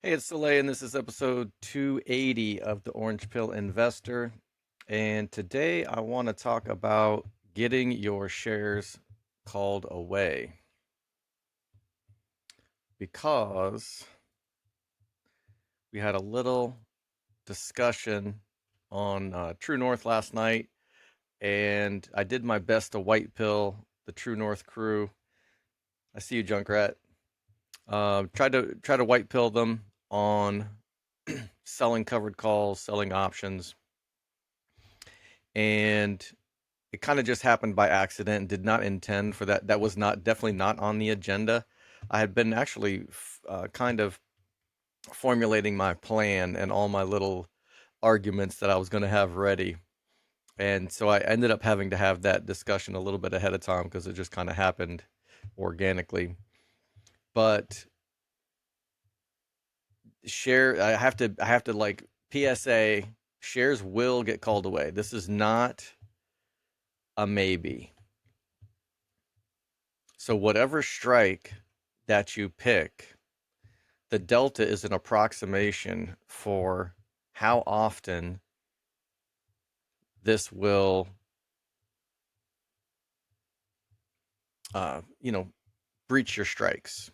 Hey, it's Soleil, and this is episode 280 of the Orange Pill Investor. And today I want to talk about getting your shares called away. Because we had a little discussion on True North last night, and I did my best to white pill the True North crew. I see you, Junkrat. Tried to white pill them on selling covered calls, selling options, and it kind of just happened by accident and did not intend for that. That was definitely not on the agenda. I had been actually kind of formulating my plan and all my little arguments that I was going to have ready. And so I ended up having to have that discussion a little bit ahead of time because it just kind of happened organically. But I have to like PSA, shares will get called away. This is not a maybe. So whatever strike that you pick, the delta is an approximation for how often this will, breach your strikes.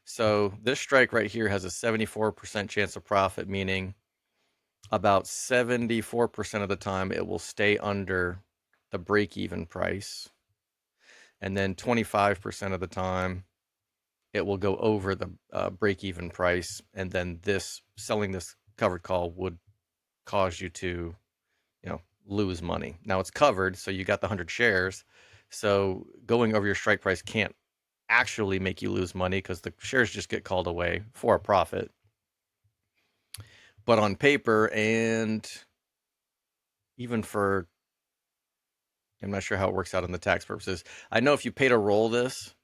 So this strike right here has a 74% chance of profit, meaning about 74% of the time it will stay under the break-even price. And then 25% of the time it will go over the break-even price. And then selling this covered call would cause you to, lose money. Now it's covered, so you got the 100 shares. So going over your strike price can't actually make you lose money because the shares just get called away for a profit. But on paper, and even for, I'm not sure how it works out on the tax purposes. I know if you pay to roll this,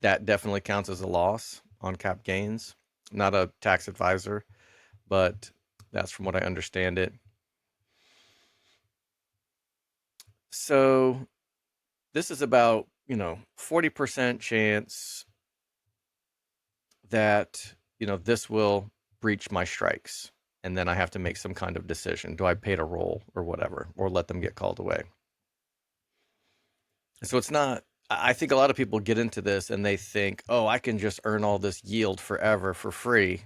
that definitely counts as a loss on cap gains. I'm not a tax advisor, but that's from what I understand it. So this is about, 40% chance that, this will breach my strikes. And then I have to make some kind of decision. Do I pay to roll or whatever, or let them get called away? So it's not, I think a lot of people get into this and they think, oh, I can just earn all this yield forever for free.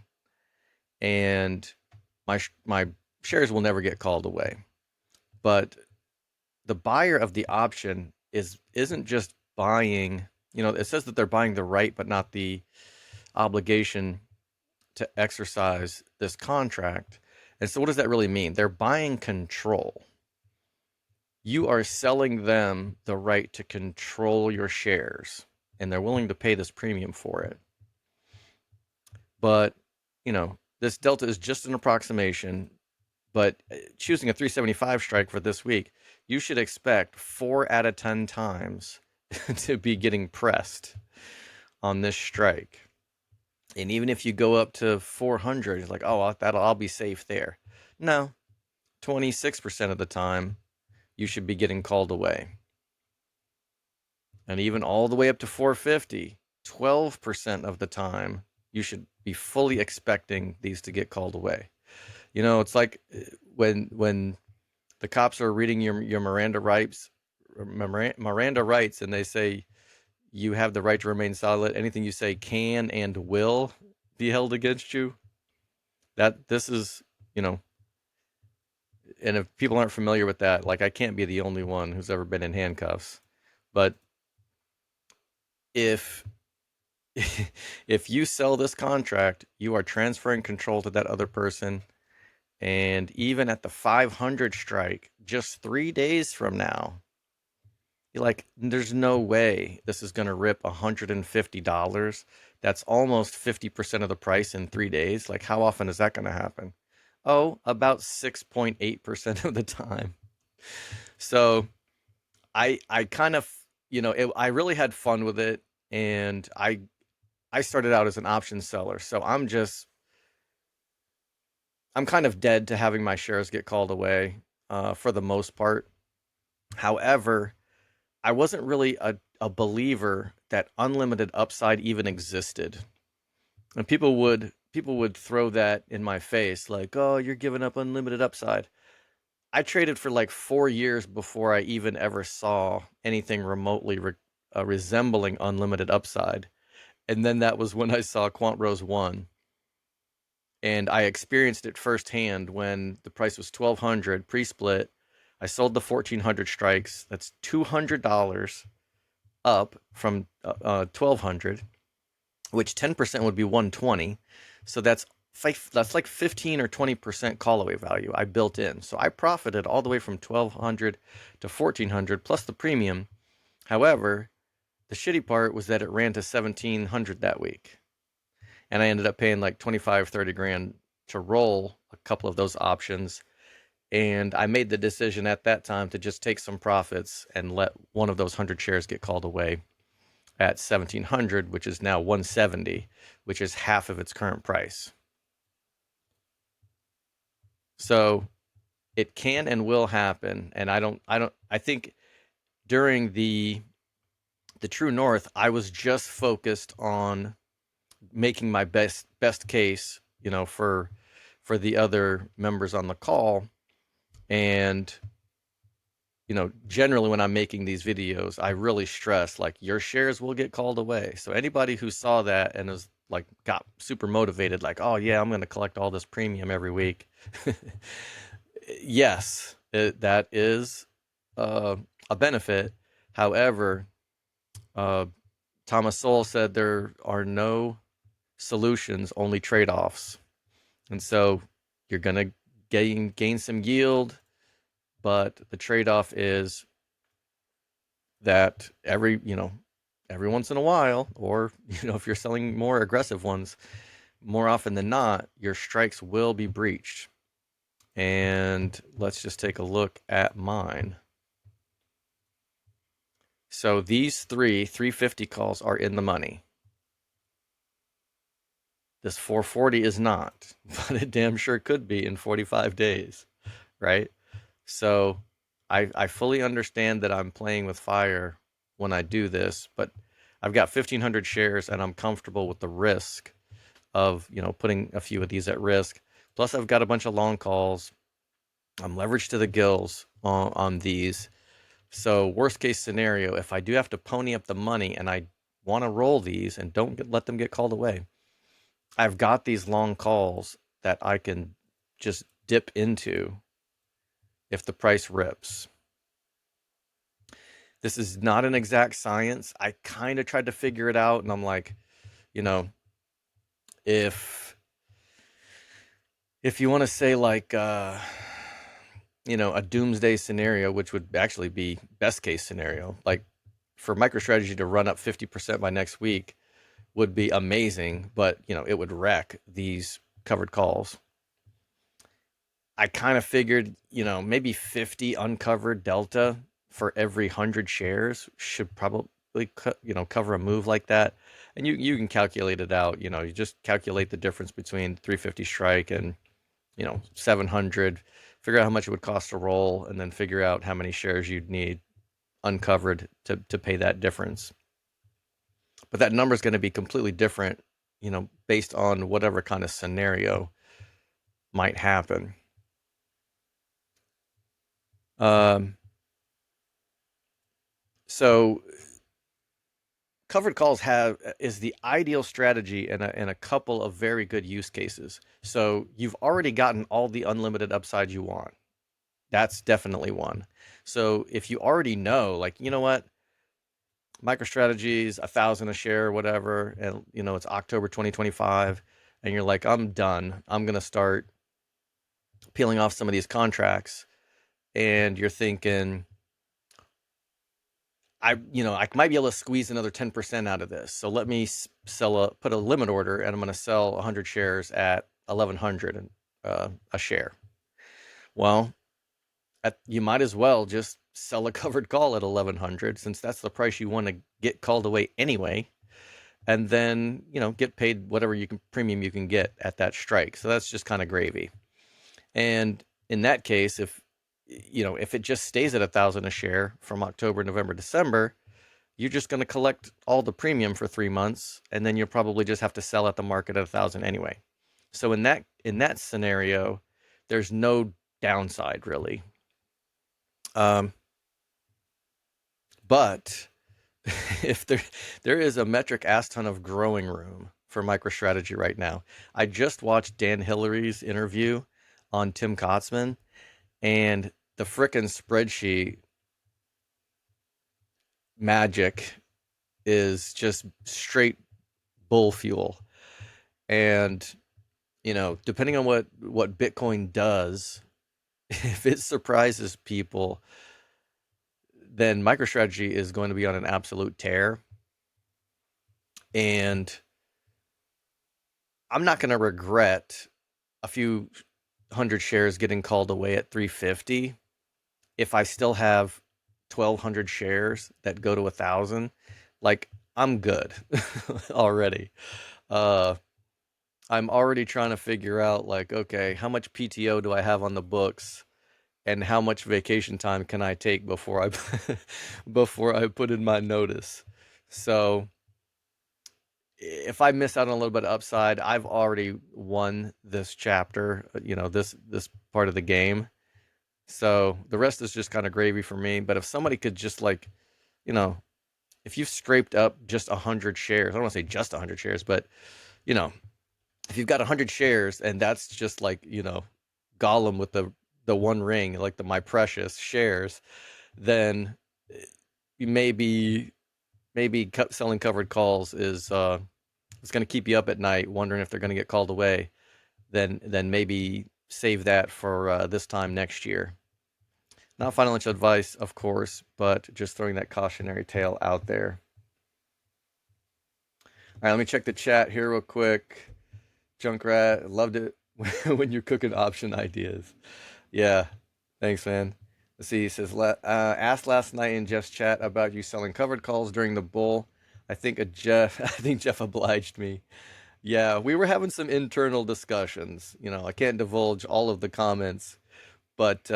And my shares will never get called away. But the buyer of the option isn't just buying, it says that they're buying the right, but not the obligation to exercise this contract. And so what does that really mean? They're buying control. You are selling them the right to control your shares, and they're willing to pay this premium for it. But, this delta is just an approximation, but choosing a 375 strike for this week, you should expect 4 out of 10 times to be getting pressed on this strike. And even if you go up to 400, it's like, oh, I'll be safe there. No, 26% of the time, you should be getting called away. And even all the way up to 450, 12% of the time, you should be fully expecting these to get called away. It's like when the cops are reading your Miranda rights, and they say, you have the right to remain silent. Anything you say can and will be held against you. That this is, you know, and if people aren't familiar with that, like I can't be the only one who's ever been in handcuffs. But if if you sell this contract, you are transferring control to that other person. And even at the 500 strike, just 3 days from now, you're like, there's no way this is going to rip $150. That's almost 50% of the price in 3 days. Like, how often is that going to happen? Oh, about 6.8% of the time. So I kind of, I really had fun with it. And I started out as an option seller. So I'm kind of dead to having my shares get called away for the most part. However, I wasn't really a believer that unlimited upside even existed. And people would throw that in my face like, "Oh, you're giving up unlimited upside." I traded for like 4 years before I even ever saw anything remotely resembling unlimited upside. And then that was when I saw Quant Rose 1, and I experienced it firsthand when the price was 1200 pre-split. I sold the 1400 strikes. That's $200 up from 1200, which 10% would be 120. So that's like 15 or 20% call away value I built in. So I profited all the way from 1200 to 1400 plus the premium. However, the shitty part was that it ran to 1700 that week. And I ended up paying like 25, 30 grand to roll a couple of those options. And I made the decision at that time to just take some profits and let one of those 100 shares get called away at 1700, which is now 170, which is half of its current price. So it can and will happen. And I think during the True North, I was just focused on making my best case, for the other members on the call. And generally when I'm making these videos, I really stress like your shares will get called away. So anybody who saw that and was like got super motivated, like, oh yeah, I'm going to collect all this premium every week. Yes, that is a benefit. However, uh, Thomas Sowell said there are no solutions, only trade-offs. And so you're going to gain some yield, but the trade-off is that every once in a while, or if you're selling more aggressive ones, more often than not, your strikes will be breached. And let's just take a look at mine. So these 350 calls are in the money. This 440 is not, but it damn sure could be in 45 days, right? So I fully understand that I'm playing with fire when I do this, but I've got 1,500 shares and I'm comfortable with the risk of, putting a few of these at risk. Plus, I've got a bunch of long calls. I'm leveraged to the gills on these. So worst case scenario, if I do have to pony up the money and I want to roll these and don't let them get called away, I've got these long calls that I can just dip into if the price rips. This is not an exact science. I kind of tried to figure it out, and I'm like, you know, if you want to say like a doomsday scenario, which would actually be best case scenario, like for MicroStrategy to run up 50% by next week would be amazing, but it would wreck these covered calls. I kind of figured, maybe 50 uncovered delta for every 100 shares should probably cover a move like that. And you can calculate it out. You just calculate the difference between 350 strike and 700, figure out how much it would cost to roll, and then figure out how many shares you'd need uncovered to pay that difference. But that number is going to be completely different, based on whatever kind of scenario might happen. So covered calls is the ideal strategy in a couple of very good use cases. So you've already gotten all the unlimited upside you want. That's definitely one. So if you already know, like, you know what, MicroStrategy's 1,000 a share, whatever, and it's October 2025, and you're like, I'm done. I'm gonna start peeling off some of these contracts, and you're thinking, I might be able to squeeze another 10% out of this. So let me put a limit order, and I'm going to sell 100 shares at 1,100 a share. Well, you might as well just sell a covered call at 1,100, since that's the price you want to get called away anyway, and then get paid whatever premium you can get at that strike. So that's just kind of gravy. And in that case, if it just stays at 1,000 a share from October, November, December, you're just going to collect all the premium for 3 months, and then you'll probably just have to sell at the market at 1,000 anyway. So in that scenario, there's no downside really. But if there is a metric ass ton of growing room for MicroStrategy right now. I just watched Dan Hillary's interview on Tim Kotzman, and the frickin' spreadsheet magic is just straight bull fuel. And depending on what Bitcoin does, if it surprises people, then MicroStrategy is going to be on an absolute tear. And I'm not going to regret a few hundred shares getting called away at 350 if I still have 1,200 shares that go to 1,000. Like, I'm good already. I'm already trying to figure out, like, okay, how much PTO do I have on the books, and how much vacation time can I take before I before I put in my notice. So if I miss out on a little bit of upside, I've already won this chapter, this part of the game. So the rest is just kind of gravy for me. But if somebody could just, like, if you've scraped up just 100 shares, I don't want to say just 100 shares, but if you've got 100 shares and that's just like, Gollum with the one ring, like the my precious shares, then you maybe selling covered calls is it's going to keep you up at night wondering if they're going to get called away. Then maybe save that for this time next year. Not financial advice, of course, but just throwing that cautionary tale out there. All right, let me check the chat here real quick. Junkrat, loved it when you're cooking option ideas. Yeah, thanks, man. Let's see, he says, asked last night in Jeff's chat about you selling covered calls during the bull. I think Jeff obliged me. Yeah, we were having some internal discussions. I can't divulge all of the comments, but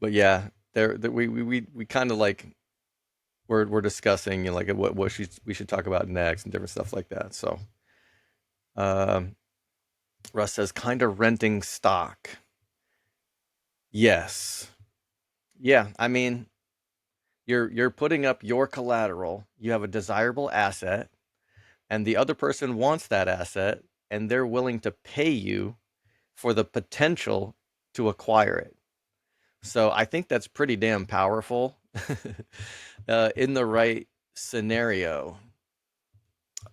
yeah, we kind of like we're discussing, like, what we should talk about next and different stuff like that. So, Russ says, kind of renting stock. Yes. Yeah, I mean, you're putting up your collateral. You have a desirable asset, and the other person wants that asset, and they're willing to pay you for the potential to acquire it. So I think that's pretty damn powerful in the right scenario.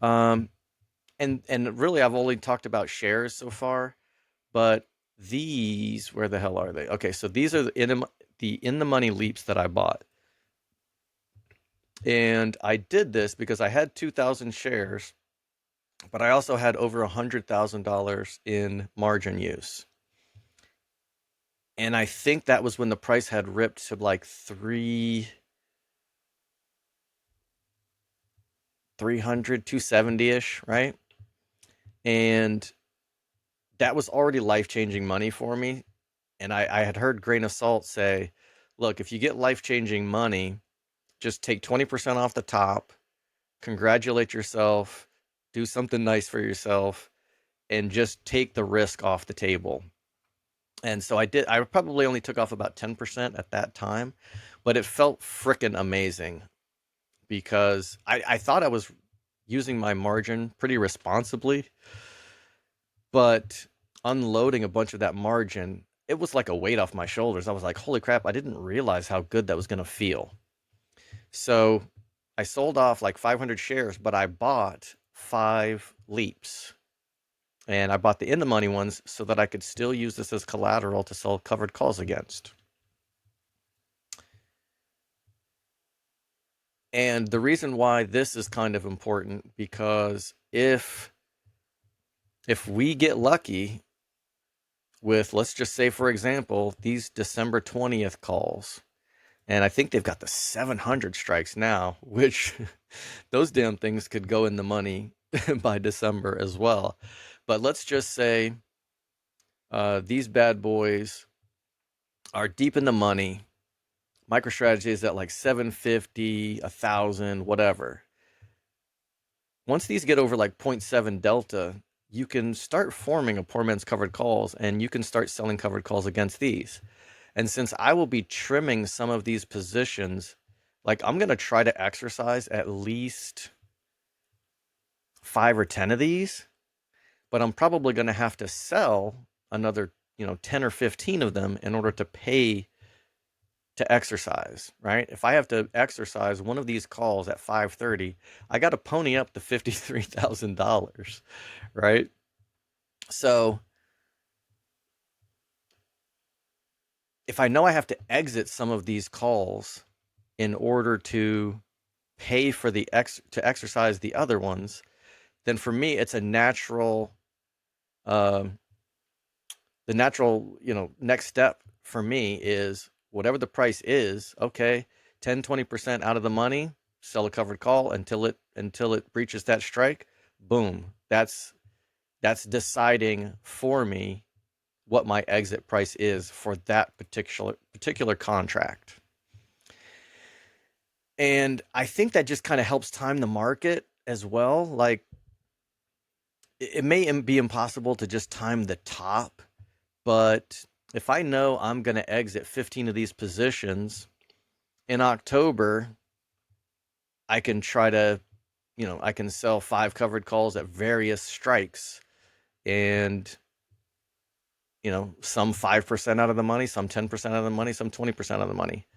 And really, I've only talked about shares so far, but these, where the hell are they? Okay, so these are the in the money leaps that I bought. And I did this because I had 2,000 shares, but I also had over $100,000 in margin use. And I think that was when the price had ripped to like 300, 270-ish, right? And that was already life-changing money for me. And I had heard Grain of Salt say, look, if you get life-changing money, just take 20% off the top, congratulate yourself, do something nice for yourself, and just take the risk off the table. And so I did. I probably only took off about 10% at that time, but it felt frickin' amazing because I thought I was using my margin pretty responsibly, but unloading a bunch of that margin, it was like a weight off my shoulders. I was like, holy crap, I didn't realize how good that was going to feel. So I sold off like 500 shares, but I bought 5 leaps. And I bought the in the money ones so that I could still use this as collateral to sell covered calls against. And the reason why this is kind of important, because if we get lucky with, let's just say, for example, these December 20th calls, and I think they've got the 700 strikes now, which those damn things could go in the money by December as well. But let's just say these bad boys are deep in the money. MicroStrategy is at like 750, 1,000, whatever. Once these get over like 0.7 delta, you can start forming a poor man's covered calls, and you can start selling covered calls against these. And since I will be trimming some of these positions, like I'm going to try to exercise at least 5 or 10 of these, but I'm probably going to have to sell another, 10 or 15 of them in order to pay to exercise, right? If I have to exercise one of these calls at 5:30, I got to pony up the $53,000, right? So if I know I have to exit some of these calls in order to pay for to exercise the other ones, then for me it's a natural the natural, next step for me is whatever the price is, okay, 10-20% out of the money, sell a covered call until it breaches that strike. Boom. That's deciding for me what my exit price is for that particular contract. And I think that just kind of helps time the market as well. Like, it may be impossible to just time the top, but if I know I'm going to exit 15 of these positions in October, I can try to, I can sell 5 covered calls at various strikes, and, some 5% out of the money, some 10% out of the money, some 20% of the money.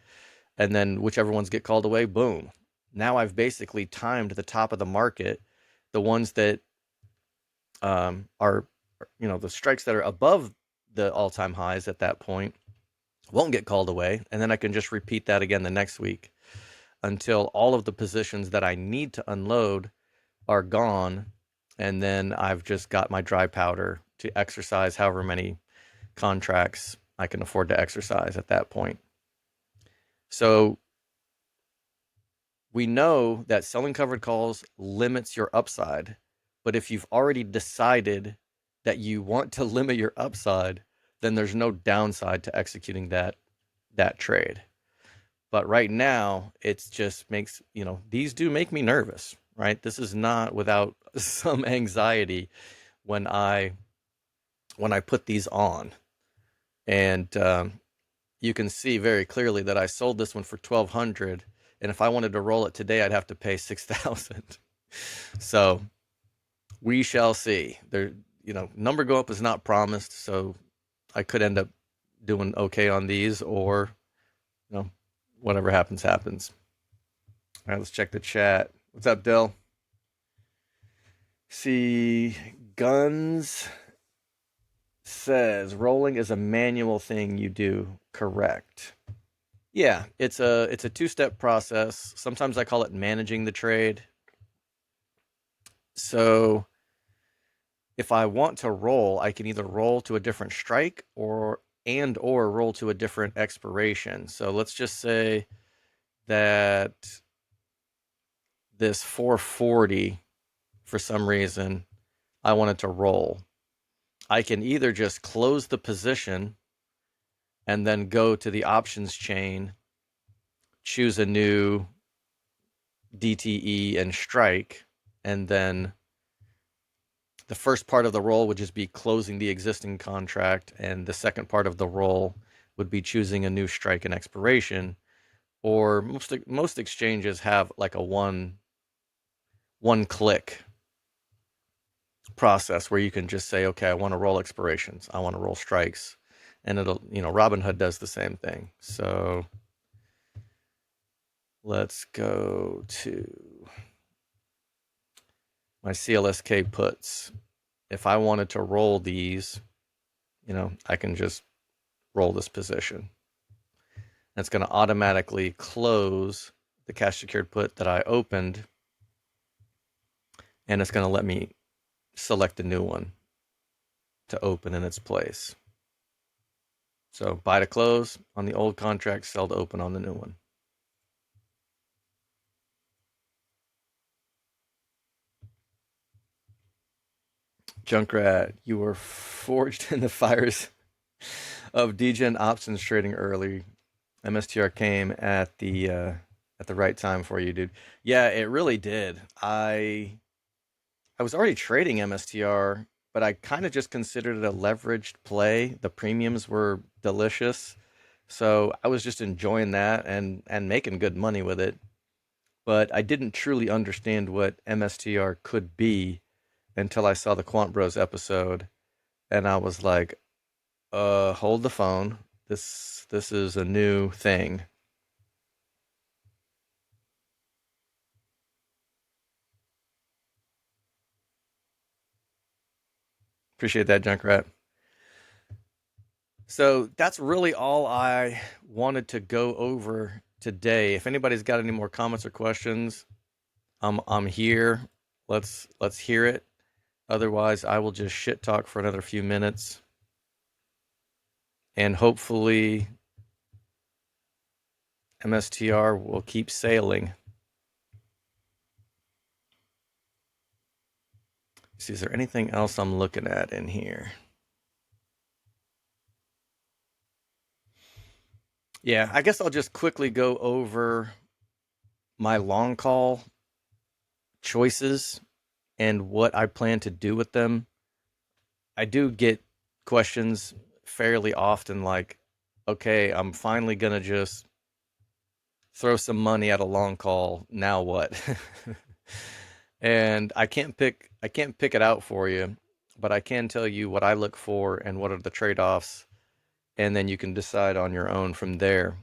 And then whichever ones get called away, boom. Now I've basically timed the top of the market. The ones that are, the strikes that are above the all-time highs at that point won't get called away. And then I can just repeat that again the next week until all of the positions that I need to unload are gone. And then I've just got my dry powder to exercise however many contracts I can afford to exercise at that point. So we know that selling covered calls limits your upside. But if you've already decided that you want to limit your upside, then there's no downside to executing that trade. But right now, it just makes, these do make me nervous, right? This is not without some anxiety when I put these on. And you can see very clearly that I sold this one for $1,200, and if I wanted to roll it today, I'd have to pay $6,000. So we shall see. There, number go up is not promised, so I could end up doing okay on these, or whatever happens. All right, let's check the chat. What's up, Dill? See, Guns says rolling is a manual thing you do. Correct. Yeah, it's a 2-step process. Sometimes I call it managing the trade. So if I want to roll, I can either roll to a different strike or roll to a different expiration. So let's just say that this 440, for some reason, I wanted to roll. I can either just close the position and then go to the options chain, choose a new DTE and strike, and then the first part of the roll would just be closing the existing contract, and the second part of the roll would be choosing a new strike and expiration. or most exchanges have like a one click process where you can just say, okay, I want to roll expirations, I want to roll strikes, and it'll, Robinhood does the same thing. So let's go to my CLSK puts. If I wanted to roll these, I can just roll this position. It's going to automatically close the cash secured put that I opened, and it's going to let me select a new one to open in its place. So buy to close on the old contract, sell to open on the new one. Junkrat, you were forged in the fires of degen options trading early. MSTR came at the right time for you, dude. Yeah, it really did. I was already trading MSTR, but I kind of just considered it a leveraged play. The premiums were delicious, so I was just enjoying that and making good money with it. But I didn't truly understand what MSTR could be until I saw the Quant Bros episode, and I was like, hold the phone. This is a new thing." Appreciate that, Junkrat. So that's really all I wanted to go over today. If anybody's got any more comments or questions, I'm here. Let's hear it. Otherwise, I will just shit talk for another few minutes, and hopefully MSTR will keep sailing. See, is there anything else I'm looking at in here? Yeah, I guess I'll just quickly go over my long call choices and what I plan to do with them. I do get questions fairly often like, okay, I'm finally going to just throw some money at a long call. Now what? And I can't pick it out for you, but I can tell you what I look for and what are the trade-offs, and then you can decide on your own from there.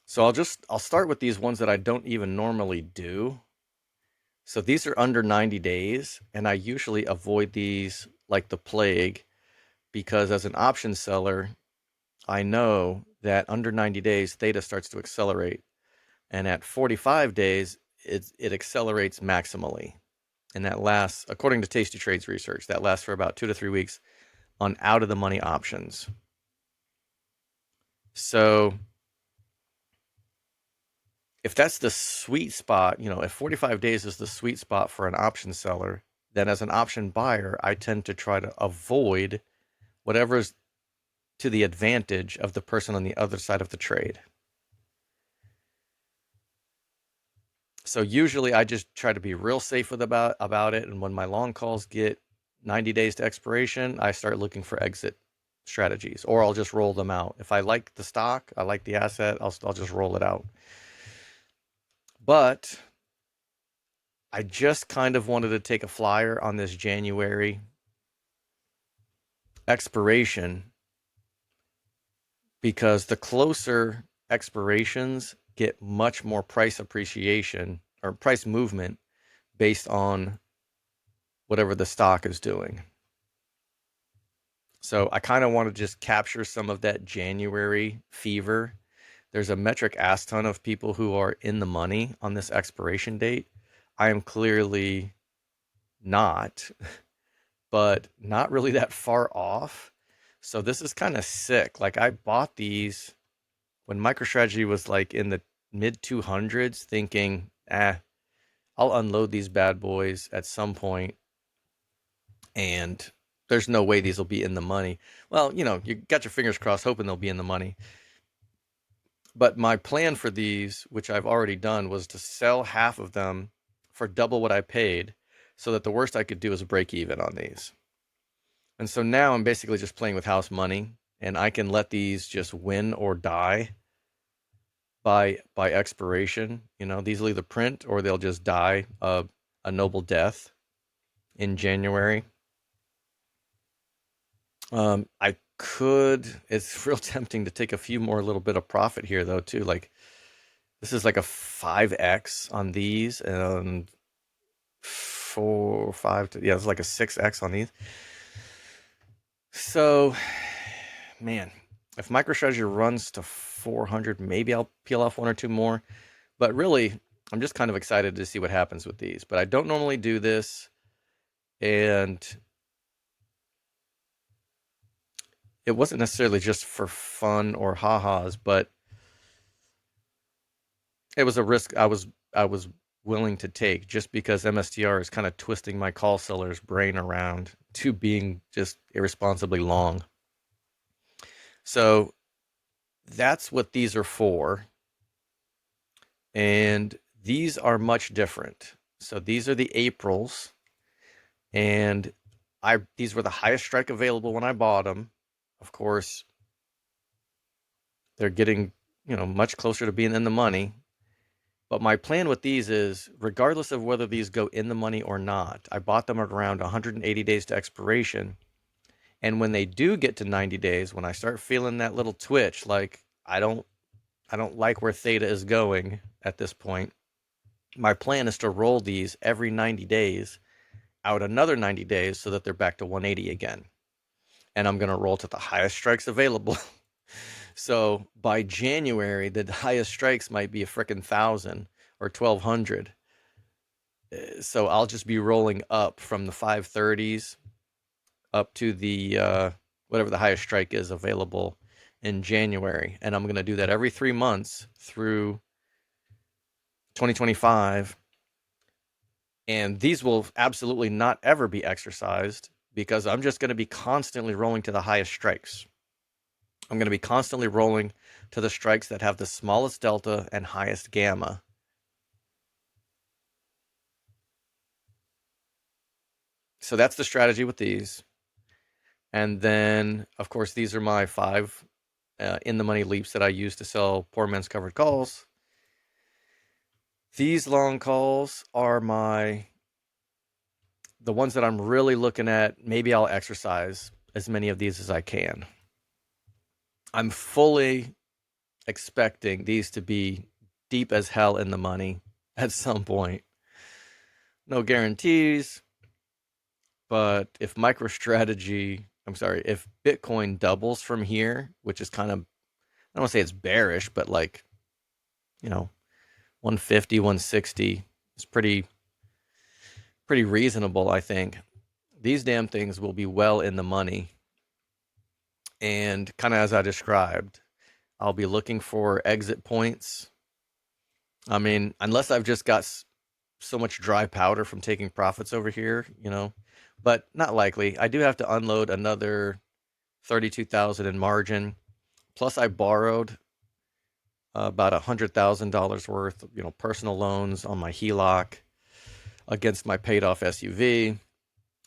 So I'll start with these ones that I don't even normally do. So these are under 90 days, and I usually avoid these like the plague because as an option seller, I know that under 90 days, theta starts to accelerate. And at 45 days, it accelerates maximally. And that lasts, according to TastyTrade's research, that lasts for about 2 to 3 weeks on out of the money options. So if that's the sweet spot, if 45 days is the sweet spot for an option seller, then as an option buyer, I tend to try to avoid whatever is to the advantage of the person on the other side of the trade. So usually I just try to be real safe about it. And when my long calls get 90 days to expiration, I start looking for exit strategies, or I'll just roll them out. If I like the stock, I like the asset, I'll just roll it out. But I just kind of wanted to take a flyer on this January expiration because the closer expirations get much more price appreciation or price movement based on whatever the stock is doing. So I kind of want to just capture some of that January fever. There's a metric ass ton of people who are in the money on this expiration date. I am clearly not, but not really that far off. So this is kind of sick. Like I bought these when MicroStrategy was like in the mid 200s, thinking, I'll unload these bad boys at some point, and there's no way these will be in the money. Well, you got your fingers crossed, hoping they'll be in the money. But my plan for these, which I've already done, was to sell half of them for double what I paid, so that the worst I could do is break even on these. And so now I'm basically just playing with house money, and I can let these just win or die. by expiration. You know, these will either print or they'll just die a noble death in January. I could. It's real tempting to take a few more little bit of profit here though too. Like this is like a 5x on these and 4, 5. Yeah, it's like a 6x on these. So, man, if MicroStrategy runs to 400, maybe I'll peel off one or two more. But really, I'm just kind of excited to see what happens with these. But I don't normally do this, and it wasn't necessarily just for fun or ha-has, but it was a risk I was willing to take just because MSTR is kind of twisting my call seller's brain around to being just irresponsibly long. So that's what these are for. And these are much different. So these are the Aprils, and these were the highest strike available when I bought them. Of course, they're getting, much closer to being in the money. But my plan with these is, regardless of whether these go in the money or not, I bought them at around 180 days to expiration. And when they do get to 90 days, when I start feeling that little twitch, like I don't like where theta is going at this point, my plan is to roll these every 90 days out another 90 days so that they're back to 180 again. And I'm going to roll to the highest strikes available. So by January, the highest strikes might be a frickin' 1,000 or 1,200. So I'll just be rolling up from the 530s up to the whatever the highest strike is available in January. And I'm going to do that every 3 months through 2025. And these will absolutely not ever be exercised because I'm just going to be constantly rolling to the highest strikes. I'm going to be constantly rolling to the strikes that have the smallest delta and highest gamma. So that's the strategy with these. And then, of course, these are my 5 in-the-money leaps that I use to sell poor man's covered calls. These long calls are the ones that I'm really looking at. Maybe I'll exercise as many of these as I can. I'm fully expecting these to be deep as hell in the money at some point. No guarantees, but if if Bitcoin doubles from here, which is kind of, I don't want to say it's bearish, but like, 150, 160 is pretty reasonable, I think. These damn things will be well in the money. And kind of as I described, I'll be looking for exit points. I mean, unless I've just got so much dry powder from taking profits over here, but not likely. I do have to unload another 32,000 in margin. Plus I borrowed about $100,000 worth, personal loans on my HELOC against my paid off SUV.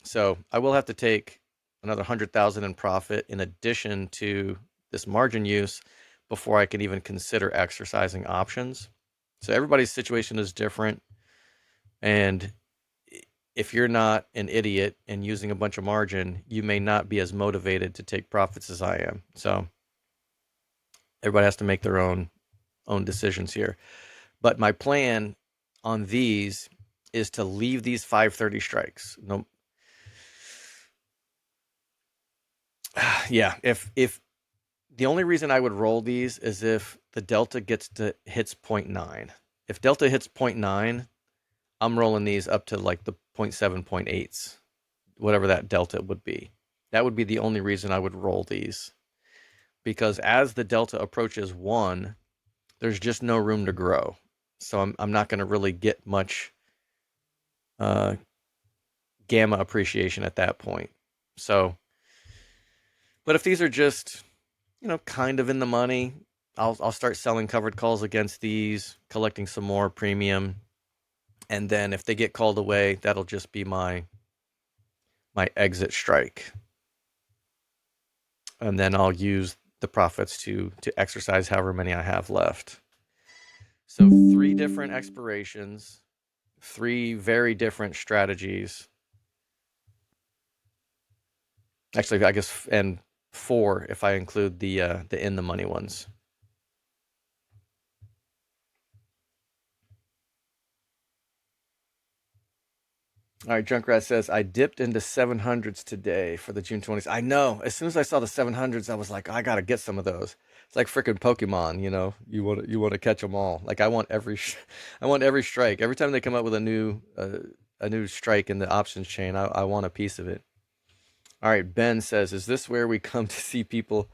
So I will have to take another 100,000 in profit in addition to this margin use before I can even consider exercising options. So everybody's situation is different. And if you're not an idiot and using a bunch of margin, you may not be as motivated to take profits as I am. So everybody has to make their own decisions here. But my plan on these is to leave these 530 strikes. No, yeah, if the only reason I would roll these is if the delta hits 0.9. If delta hits 0.9, I'm rolling these up to like the 0.7, 0.8s, whatever that delta would be. That would be the only reason I would roll these. Because as the delta approaches 1, there's just no room to grow. So I'm not going to really get much gamma appreciation at that point. So, but if these are just, kind of in the money, I'll start selling covered calls against these, collecting some more premium. And then if they get called away, that'll just be my exit strike. And then I'll use the profits to exercise however many I have left. So 3 different expirations, 3 very different strategies. Actually, I guess, and 4 if I include the in the money ones. All right, Junkrat says, I dipped into 700s today for the June 20th. I know. As soon as I saw the 700s, I was like, I got to get some of those. It's like freaking Pokemon, you know. You want to catch them all. Like I want I want every strike. Every time they come up with a new strike in the options chain, I want a piece of it. All right, Ben says, is this where we come to see people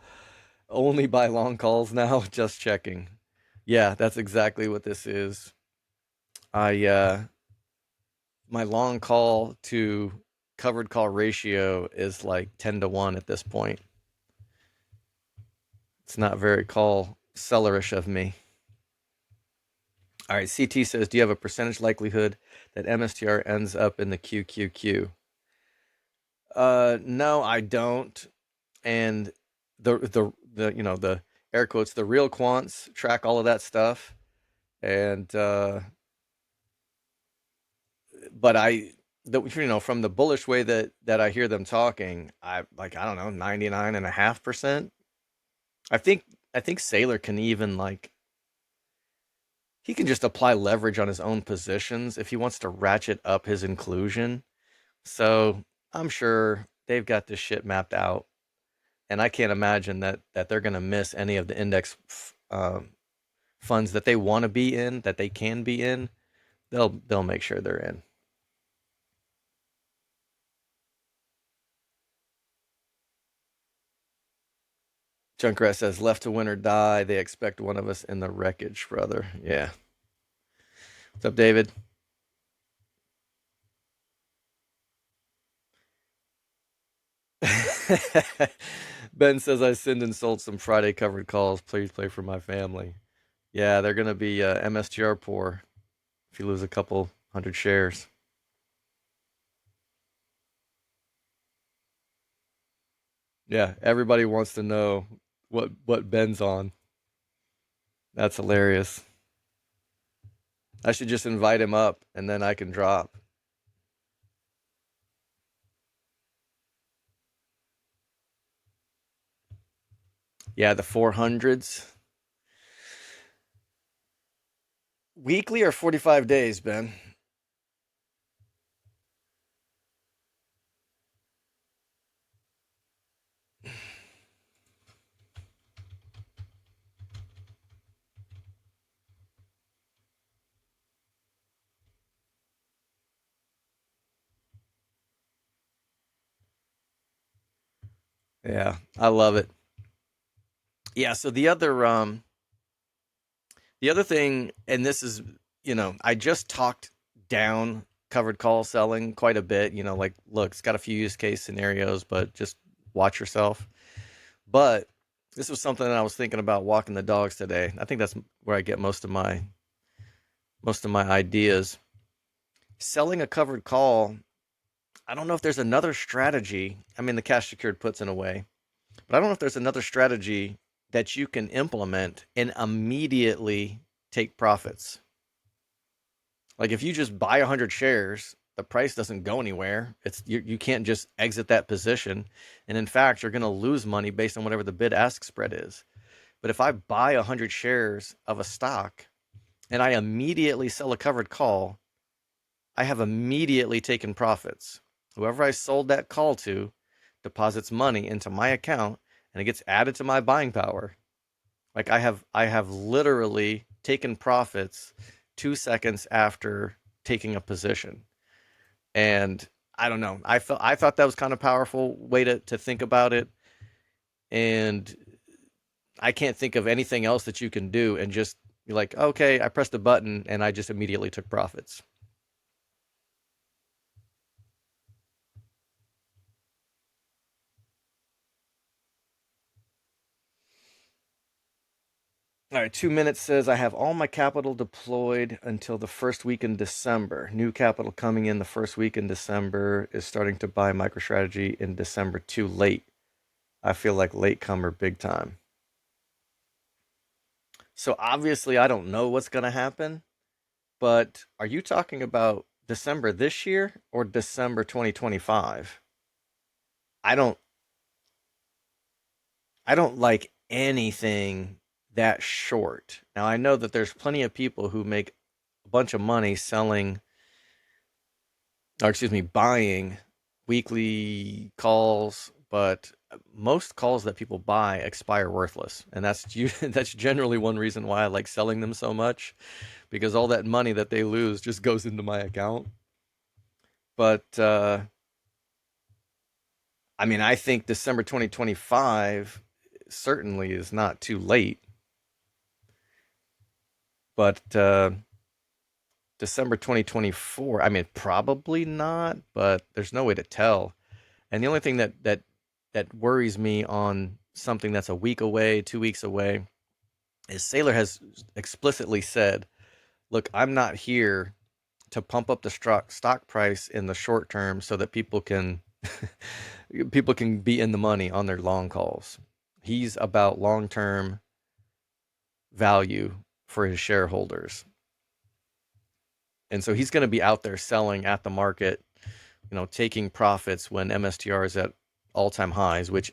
only buy long calls now? Just checking. Yeah, that's exactly what this is. I My long call to covered call ratio is like 10 to 1 at this point. It's not very call sellerish of me. All right, CT says, do you have a percentage likelihood that MSTR ends up in the QQQ? No, I don't. And the the air quotes, the real quants track all of that stuff. And but from the bullish way that I hear them talking, I don't know, 99.5%. I think I think Saylor can even like he can just apply leverage on his own positions if he wants to ratchet up his inclusion. So I'm sure they've got this shit mapped out, and I can't imagine that they're going to miss any of the index funds that they want to be in, that they can be in. They'll make sure they're in. Junkrat says, left to win or die. They expect one of us in the wreckage, brother. Yeah. What's up, David? Ben says, I sinned and sold some Friday covered calls. Please play for my family. Yeah, they're going to be MSTR poor if you lose a couple hundred shares. Yeah, everybody wants to know what Ben's on. That's hilarious. I should just invite him up and then I can drop. Yeah, the 400s. Weekly or 45 days, Ben? Yeah, I love it. Yeah, so the other thing, and this is, I just talked down covered call selling quite a bit. Like, look, it's got a few use case scenarios, but just watch yourself. But this was something that I was thinking about walking the dogs today. I think that's where I get most of my ideas. Selling a covered call, I don't know if there's another strategy. I mean, the cash secured puts in a way, but I don't know if there's another strategy that you can implement and immediately take profits. Like if you just buy 100 shares, the price doesn't go anywhere. You can't just exit that position, and in fact, you're going to lose money based on whatever the bid ask spread is. But if I buy 100 shares of a stock and I immediately sell a covered call, I have immediately taken profits. Whoever I sold that call to deposits money into my account and it gets added to my buying power. Like I have literally taken profits 2 seconds after taking a position. And I don't know. I thought that was kind of powerful way to think about it. And I can't think of anything else that you can do and just be like, okay, I pressed a button and I just immediately took profits. All right, 2 minutes says I have all my capital deployed until the first week in December. New capital coming in the first week in December is starting to buy MicroStrategy in December too late. I feel like latecomer big time. So obviously, I don't know what's going to happen, but are you talking about December this year or December 2025? I don't I don't like anything that short. Now I know that there's plenty of people who make a bunch of money selling, or excuse me, buying weekly calls, but most calls that people buy expire worthless, and that's generally one reason why I like selling them so much, because all that money that they lose just goes into my account. But I mean, I think December 2025 certainly is not too late, but December 2024, I mean, probably not, but there's no way to tell. And the only thing that worries me on something that's a week away, 2 weeks away, is Saylor has explicitly said, "Look, I'm not here to pump up the stock price in the short term so that people can people can be in the money on their long calls. He's about long-term value for his shareholders." And so he's going to be out there selling at the market, taking profits when MSTR is at all-time highs, which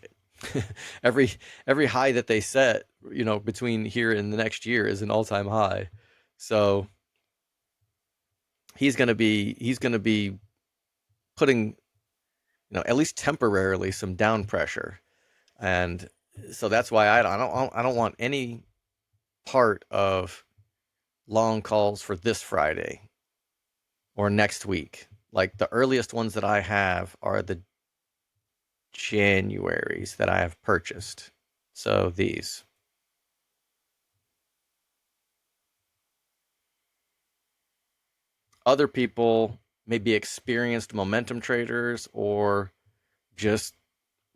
every every high that they set, between here and the next year is an all-time high. So he's going to be putting, at least temporarily, some down pressure. And so that's why I don't want any part of long calls for this Friday or next week. Like, the earliest ones that I have are the Januaries that I have purchased. So these. Other people may be experienced momentum traders, or just,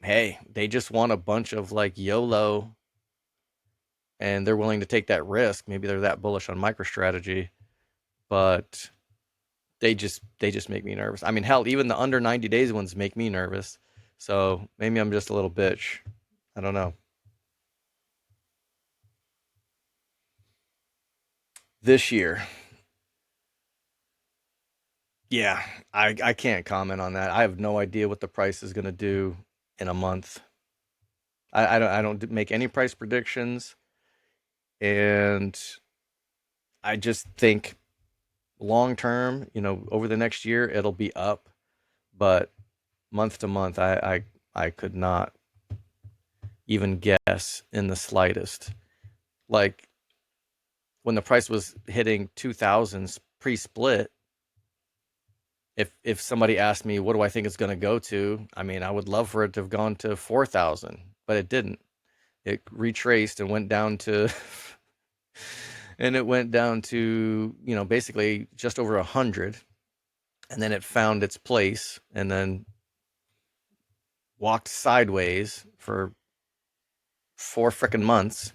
hey, they just want a bunch of like YOLO and they're willing to take that risk. Maybe they're that bullish on MicroStrategy, but they just make me nervous. I mean, hell, even the under 90 days ones make me nervous. So maybe I'm just a little bitch. I don't know. This year, yeah, I can't comment on that. I have no idea what the price is going to do in a month. I don't make any price predictions, and I just think long term, over the next year, it'll be up, but month to month, I could not even guess in the slightest. Like, when the price was hitting 2000s pre-split, if somebody asked me what do I think it's going to go to, I mean, I would love for it to have gone to 4,000, but it didn't. It retraced and went down to and it went down to, basically just over 100, and then it found its place and then walked sideways for 4 frickin' months,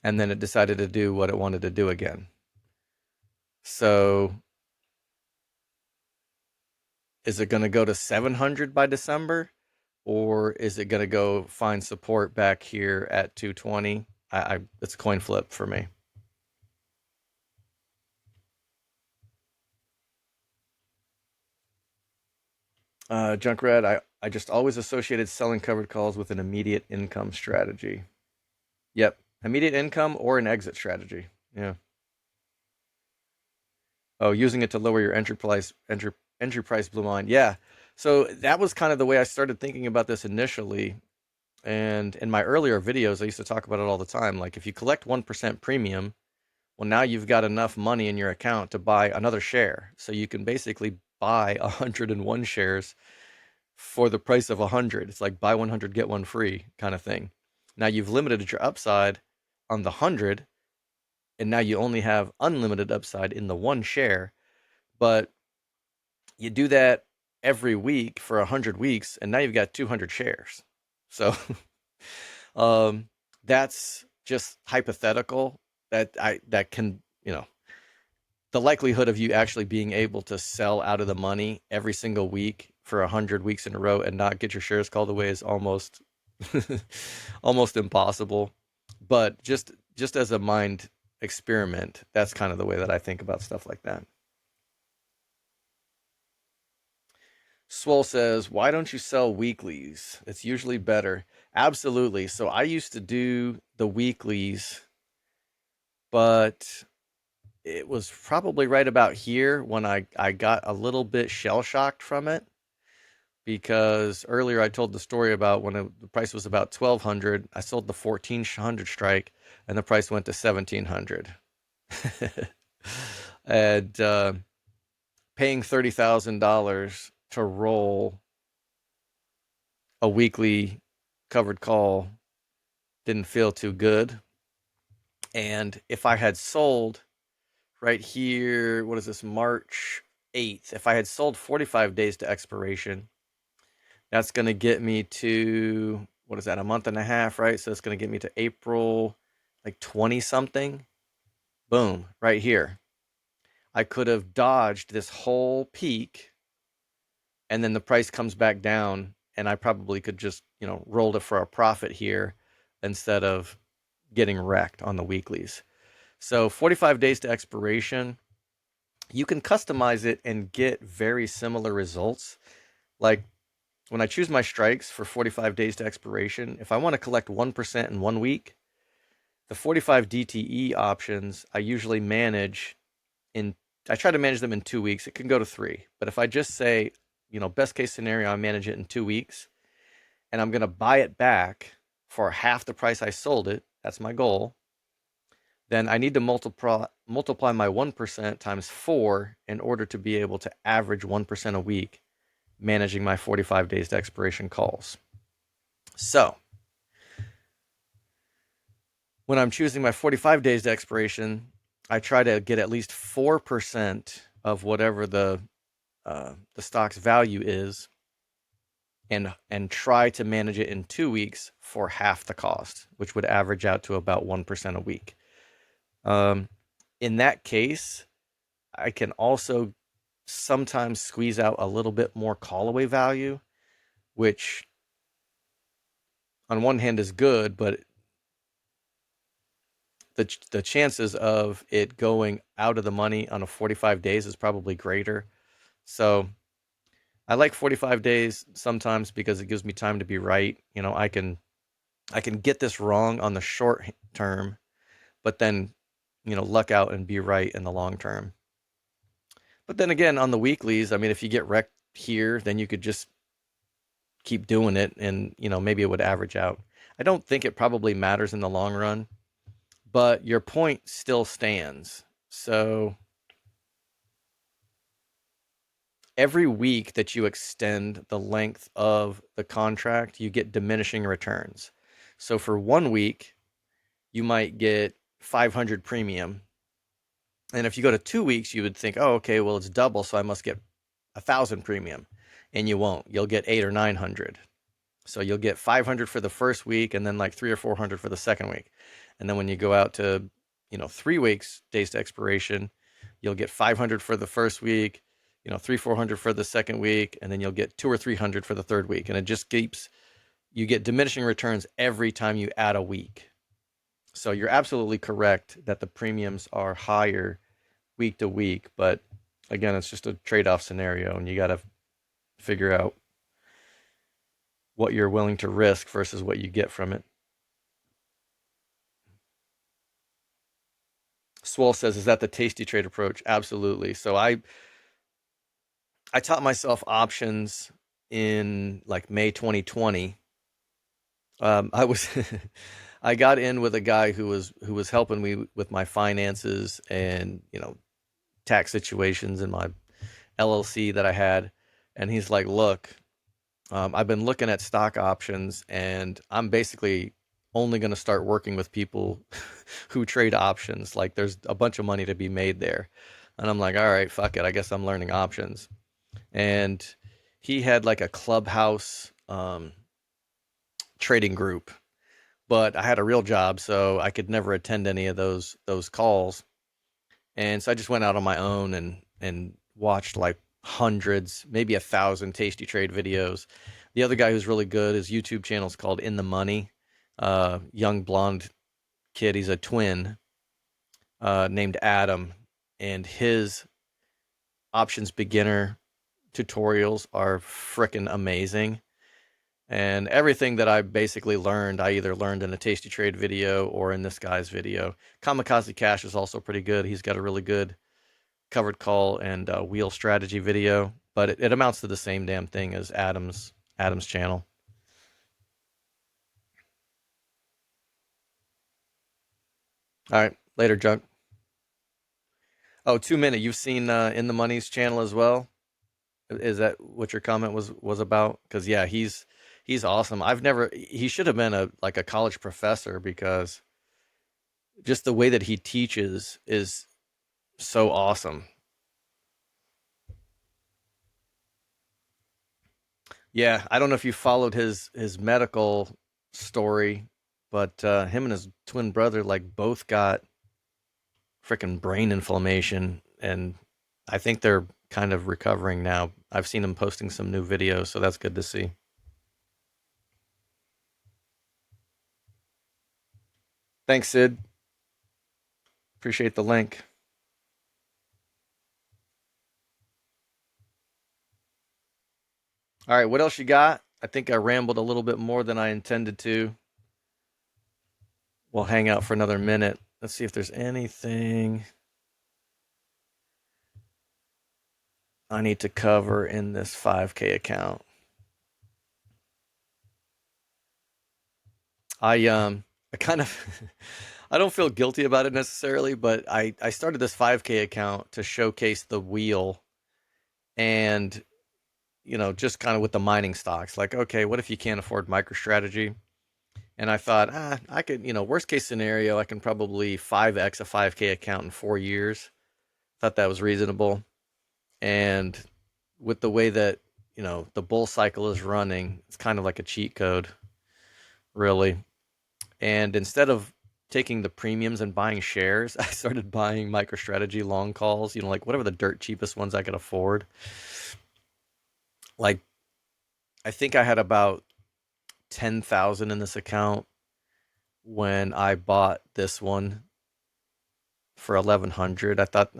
and then it decided to do what it wanted to do again. So is it going to go to 700 by December, or is it going to go find support back here at 220? It's a coin flip for me. Junkrat, I just always associated selling covered calls with an immediate income strategy. Yep, immediate income or an exit strategy. Yeah. Oh, using it to lower your entry price blew mine. Yeah. So that was kind of the way I started thinking about this initially. And in my earlier videos, I used to talk about it all the time. Like, if you collect 1% premium, well, now you've got enough money in your account to buy another share. So you can basically buy 101 shares for the price of 100. It's like buy 100, get one free kind of thing. Now you've limited your upside on the 100, and now you only have unlimited upside in the one share. But you do that every week for 100 weeks, and now you've got 200 shares. So um, that's just hypothetical. That can, the likelihood of you actually being able to sell out of the money every single week for 100 weeks in a row and not get your shares called away is almost almost impossible. But just just as a mind experiment, that's kind of the way that I think about stuff like that. Swole says, why don't you sell weeklies? It's usually better. Absolutely. So I used to do the weeklies, but it was probably right about here when I got a little bit shell shocked from it, because earlier I told the story about when the price was about 1200, I sold the 1400 strike and the price went to 1700. And paying $30,000 to roll a weekly covered call didn't feel too good. And if I had sold right here, what is this, March 8th, if I had sold 45 days to expiration, that's going to get me to, what is that, a month and a half, right? So it's going to get me to April, like 20 something. Boom, right here. I could have dodged this whole peak, and then the price comes back down, and I probably could just, rolled it for a profit here instead of getting wrecked on the weeklies. So 45 days to expiration, you can customize it and get very similar results. Like when I choose my strikes for 45 days to expiration, if I want to collect 1% in 1 week, the 45 DTE options I usually manage I try to manage them in 2 weeks. It can go to 3. But if I just say, best case scenario, I manage it in 2 weeks, and I'm going to buy it back for half the price I sold it, that's my goal, then I need to multiply my 1% times 4 in order to be able to average 1% a week, managing my 45 days to expiration calls. So when I'm choosing my 45 days to expiration, I try to get at least 4% of whatever the stock's value is, and try to manage it in 2 weeks for half the cost, which would average out to about 1% a week. In that case, I can also sometimes squeeze out a little bit more call-away value, which on one hand is good, but the chances of it going out of the money on a 45 days is probably greater. So I like 45 days sometimes because it gives me time to be right. I can get this wrong on the short term, but then, luck out and be right in the long term. But then again, on the weeklies, I mean, if you get wrecked here, then you could just keep doing it and, maybe it would average out. I don't think it probably matters in the long run, but your point still stands. So every week that you extend the length of the contract, you get diminishing returns. So for 1 week, you might get 500 premium. And if you go to 2 weeks, you would think, oh, okay, well, it's double, so I must get 1,000 premium. And you won't. You'll get 800 or 900. So you'll get 500 for the first week and then like 300 or 400 for the second week. And then when you go out to, 3 weeks, days to expiration, you'll get 500 for the first week, 300-400 for the second week, and then you'll get 200 or 300 for the third week. And it just keeps, you get diminishing returns every time you add a week. So you're absolutely correct that the premiums are higher week to week, but again, it's just a trade-off scenario, and you got to figure out what you're willing to risk versus what you get from it. Swole says, is that the TastyTrade approach? Absolutely. So I taught myself options in like May 2020. I was I got in with a guy who was helping me with my finances and, tax situations in my LLC that I had. And he's like, look, I've been looking at stock options, and I'm basically only going to start working with people who trade options. Like there's a bunch of money to be made there. And I'm like, all right, fuck it. I guess I'm learning options. And he had like a clubhouse trading group, but I had a real job, so I could never attend any of those calls. And so I just went out on my own and watched like hundreds, maybe 1,000 TastyTrade videos. The other guy who's really good, his YouTube channel is called InTheMoney. Young blonde kid. He's a twin named Adam, and his options beginner tutorials are freaking amazing. And everything that I basically learned, I either learned in a Tasty Trade video or in this guy's video. Kamikaze Cash is also pretty good. He's got a really good covered call and wheel strategy video, but it amounts to the same damn thing as Adam's channel. All right, later, Junk. Oh, 2 minute. You've seen In the Money's channel as well. Is that what your comment was about? Because yeah, he's awesome. He should have been a college professor, because just the way that he teaches is so awesome. Yeah, I don't know if you followed his medical story, but him and his twin brother like both got freaking brain inflammation, and I think they're kind of recovering now. I've seen him posting some new videos, so that's good to see. Thanks, Sid. Appreciate the link. All right, what else you got? I think I rambled a little bit more than I intended to. We'll hang out for another minute. Let's see if there's anything I need to cover in this 5K account. I kind of I don't feel guilty about it necessarily, but I started this 5K account to showcase the wheel, and just kind of with the mining stocks. Like, okay, what if you can't afford MicroStrategy? And I thought, I could, worst case scenario, I can probably 5x a 5K account in 4 years. Thought that was reasonable. And with the way that, the bull cycle is running, it's kind of like a cheat code, really. And instead of taking the premiums and buying shares, I started buying MicroStrategy long calls, like whatever the dirt cheapest ones I could afford. Like, I think I had about 10,000 in this account when I bought this one for 1,100. I thought,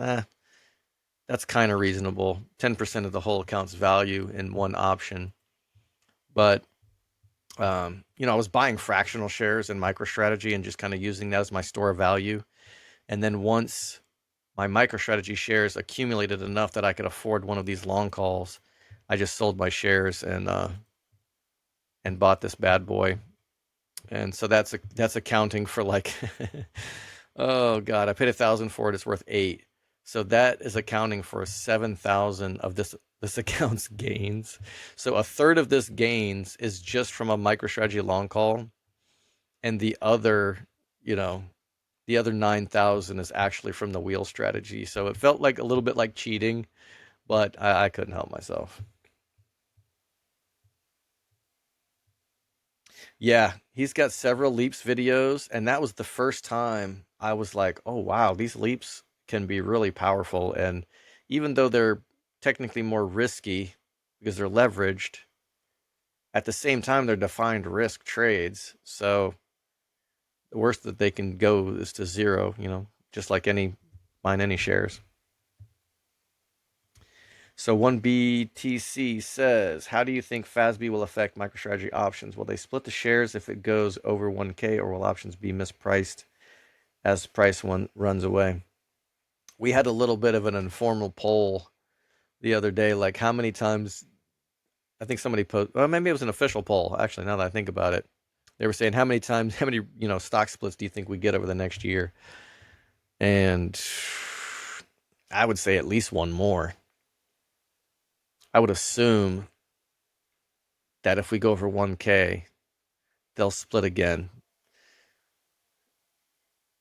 that's kind of reasonable. 10% of the whole account's value in one option. But I was buying fractional shares in MicroStrategy and just kind of using that as my store of value. And then once my MicroStrategy shares accumulated enough that I could afford one of these long calls, I just sold my shares and bought this bad boy. And so that's accounting for like, oh god, I paid 1,000 for it. It's worth 8. So that is accounting for 7,000 of this account's gains. So a third of this gains is just from a MicroStrategy long call, and you know, the other 9,000 is actually from the wheel strategy. So it felt like a little bit like cheating, but I couldn't help myself. Yeah, he's got several leaps videos, and that was the first time I was like, "Oh wow, these leaps can be really powerful." And even though they're technically more risky because they're leveraged, at the same time they're defined risk trades. So the worst that they can go is to zero, just like any shares. So 1BTC says, how do you think FASB will affect MicroStrategy options? Will they split the shares if it goes over 1K, or will options be mispriced as price one runs away? We had a little bit of an informal poll the other day, like how many times, I think somebody posted, well, maybe it was an official poll, actually, now that I think about it. They were saying how many times, how many, stock splits do you think we get over the next year? And I would say at least one more. I would assume that if we go over 1K, they'll split again.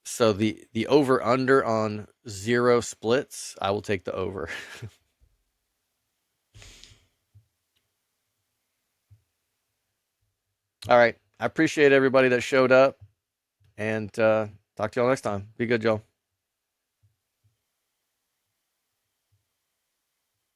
So the over under on 0 splits, I will take the over. All right. I appreciate everybody that showed up, and talk to y'all next time. Be good, y'all.